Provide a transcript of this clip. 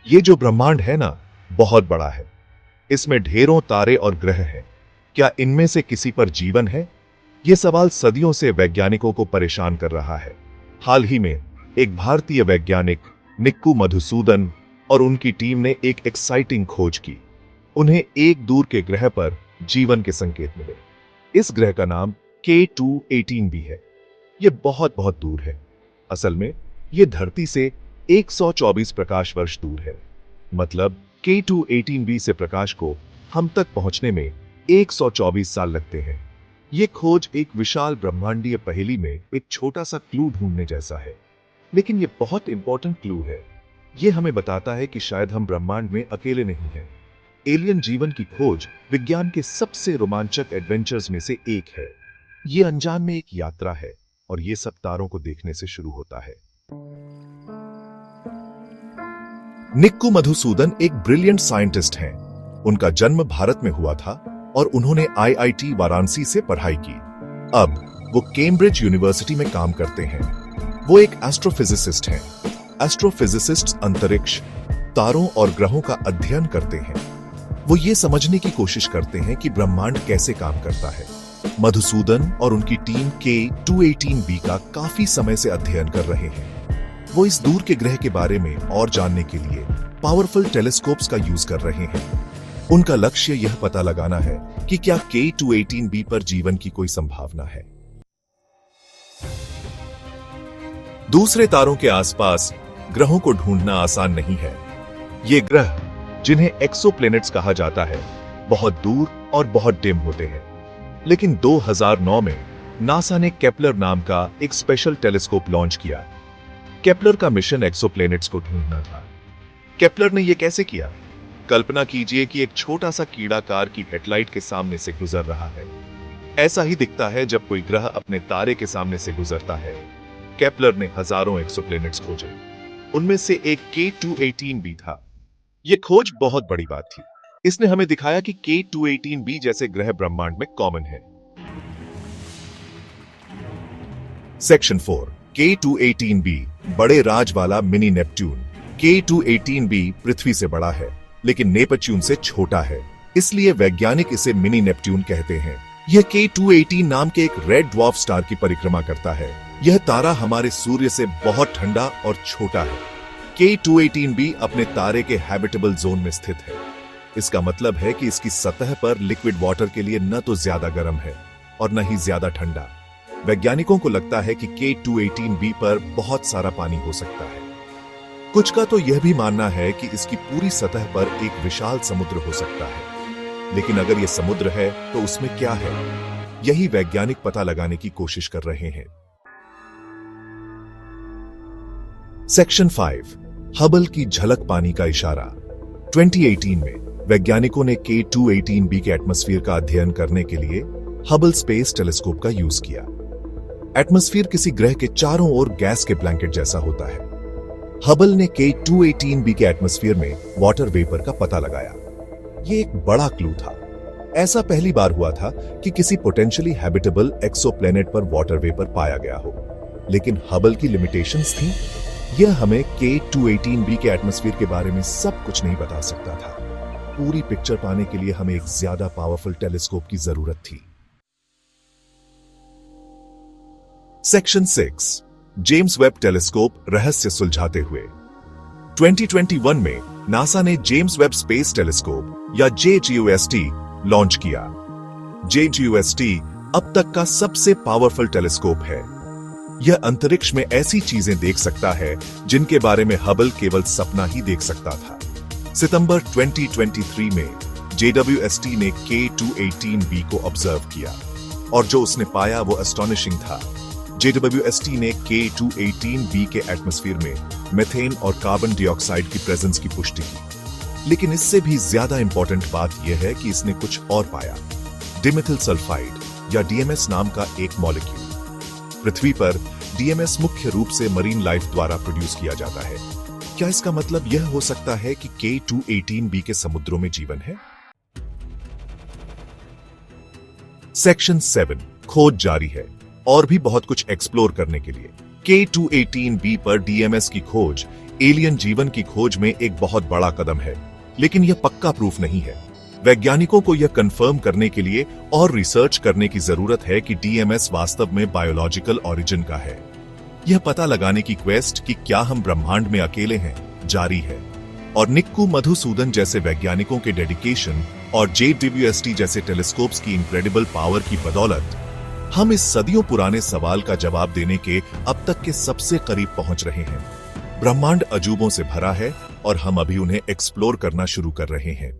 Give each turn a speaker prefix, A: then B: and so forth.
A: ये जो ब्रह्मांड है ना, बहुत बड़ा है। इसमें ढेरों तारे और ग्रह हैं। क्या इनमें से किसी पर जीवन है? ये सवाल सदियों से वैज्ञानिकों को परेशान कर रहा है। हाल ही में एक भारतीय वैज्ञानिक निक्कू मधुसूदन और उनकी टीम ने एक एक्साइटिंग खोज की। उन्हें एक दूर के ग्रह पर जीवन के संकेत मिले। इस ग्रह का नाम K2-18b है। यह बहुत बहुत दूर है। असल में यह धरती से 124 प्रकाश वर्ष दूर है। मतलब K2-18b से प्रकाश को हम तक पहुंचने में 124 साल लगते हैं। यह खोज एक विशाल ब्रह्मांडीय पहेली में एक छोटा सा क्लू ढूंढने जैसा है। लेकिन यह बहुत इंपॉर्टेंट क्लू है। यह हमें बताता है कि शायद हम ब्रह्मांड में अकेले नहीं हैं। एलियन जीवन की खोज विज्ञान के सबसे रोमांचक एडवेंचर्स में से एक है। यह अनजान में एक यात्रा है और यह सब तारों को देखने से शुरू होता है। निक्कू मधुसूदन एक ब्रिलियंट साइंटिस्ट हैं। उनका जन्म भारत में हुआ था और उन्होंने IIT वाराणसी से पढ़ाई की। अब वो कैम्ब्रिज यूनिवर्सिटी में काम करते हैं। वो एक एस्ट्रोफिजिसिस्ट हैं। एस्ट्रोफिजिसिस्ट्स अंतरिक्ष, तारों और ग्रहों का अध्ययन करते हैं। वो ये समझने की कोशिश करते हैं कि ब्रह्मांड कैसे काम करता है। मधुसूदन और उनकी टीम K2-18b का काफी समय से अध्ययन कर रहे हैं। वो इस दूर के ग्रह के बारे में और जानने के लिए पावरफुल टेलीस्कोप्स का यूज कर रहे हैं। उनका लक्ष्य यह पता लगाना है कि क्या K2-18b पर जीवन की कोई संभावना है। दूसरे तारों के आसपास ग्रहों को ढूंढना आसान नहीं है। ये ग्रह, जिन्हें एक्सोप्लैनेट्स कहा जाता है, बहुत दूर और बहुत डिम होते हैं। लेकिन 2009 में नासा ने केपलर नाम का एक स्पेशल टेलीस्कोप लॉन्च किया। केपलर का मिशन एक्सोप्लैनेट्स को ढूंढना था। केपलर ने यह कैसे किया? कल्पना कीजिए कि एक छोटा सा कीड़ा कार की हेडलाइट के सामने से गुजर रहा है। ऐसा ही दिखता है जब कोई ग्रह अपने तारे के सामने से गुजरता है। केपलर ने हजारों एक्सोप्लैनेट्स खोजे। उनमें से एक K2-18b था। यह खोज बहुत बड़ी बात थी। इसने हमें दिखाया कि K2-18b जैसे ग्रह ब्रह्मांड में कॉमन है। सेक्शन 4, K2-18b, बड़े राज वाला मिनी नेपट्यून। K2-18b पृथ्वी से बड़ा है, लेकिन नेपच्यून से छोटा है, इसलिए वैज्ञानिक इसे मिनी नेपट्यून कहते हैं। यह K2-18 नाम के एक रेड ड्वार्फ स्टार की परिक्रमा करता है। यह तारा हमारे सूर्य से बहुत ठंडा और छोटा है। K2-18b अपने तारे के हैबिटेबल जोन में स्थित है। इसका मतलब है कि इसकी सतह पर लिक्विड वाटर के लिए न तो ज्यादा गर्म है और न ही ज्यादा ठंडा। वैज्ञानिकों को लगता है कि K2-18b पर बहुत सारा पानी हो सकता है। कुछ का तो यह भी मानना है कि इसकी पूरी सतह पर एक विशाल समुद्र हो सकता है। लेकिन अगर यह समुद्र है तो उसमें क्या है? यही वैज्ञानिक पता लगाने की कोशिश कर रहे हैं। सेक्शन 5, हबल की झलक पानी का इशारा। 2018 में वैज्ञानिकों ने K2-18b के एटमॉस्फेयर का अध्ययन करने के लिए हबल स्पेस टेलीस्कोप का यूज किया। एटमॉस्फेयर किसी ग्रह के चारों ओर गैस के ब्लैंकेट जैसा होता है। हबल ने K2-18b के एटमॉस्फेयर में वाटर वेपर का पता लगाया। यह एक बड़ा क्लू था। ऐसा पहली बार हुआ था कि किसी पोटेंशियली हैबिटेबल एक्सोप्लैनेट पर वाटर वेपर पाया गया हो। लेकिन हबल की लिमिटेशंस थी। यह हमें K2-18b के एटमॉस्फेयर के बारे में सब कुछ नहीं बता सकता था। पूरी पिक्चर पाने के लिए हमें एक ज्यादा पावरफुल टेलीस्कोप की जरूरत थी। सेक्शन 6, जेम्स वेब टेलीस्कोप रहस्य सुलझाते हुए। 2021 में नासा ने जेम्स वेब स्पेस टेलीस्कोप या JGUST लॉन्च किया। JGUST अब तक का सबसे पावरफुल टेलीस्कोप है। यह अंतरिक्ष में ऐसी चीजें देख सकता है जिनके बारे में हबल केवल सपना ही देख सकता था। सितंबर 2023 में JWST ने K2-18b को ऑब्जर्व किया और जो उसने पाया वो एस्टॉनिशिंग था। JWST ने K2-18b के एटमॉस्फेयर में मीथेन और कार्बन डाइऑक्साइड की प्रेजेंस की पुष्टि की। लेकिन इससे भी ज्यादा इंपॉर्टेंट बात यह है कि इसने कुछ और पाया, डिमेथिल सल्फाइड या DMS नाम का एक मॉलिक्यूल। पृथ्वी पर DMS मुख्य रूप से मरीन लाइफ द्वारा प्रोड्यूस किया जाता है। क्या इसका मतलब यह हो सकता है कि K2-18b के समुद्रों में जीवन है? सेक्शन 7, खोज जारी है और भी बहुत कुछ एक्सप्लोर करने के लिए। K218b पर डीएमएस की खोज एलियन जीवन की खोज में एक बहुत बड़ा कदम है, लेकिन यह पक्का प्रूफ नहीं है। वैज्ञानिकों को यह कंफर्म करने के लिए और रिसर्च करने की जरूरत है कि डीएमएस वास्तव में बायोलॉजिकल ओरिजिन का है। यह पता लगाने की क्वेस्ट कि क्या हम ब्रह्मांड में अकेले हैं जारी है, और निक्कू मधुसूदन जैसे वैज्ञानिकों के डेडिकेशन और JWST जैसे टेलीस्कोप्स की इनक्रेडिबल पावर की बदौलत हम इस सदियों पुराने सवाल का जवाब देने के अब तक के सबसे करीब पहुंच रहे हैं। ब्रह्मांड अजूबों से भरा है और हम अभी उन्हें एक्सप्लोर करना शुरू कर रहे हैं।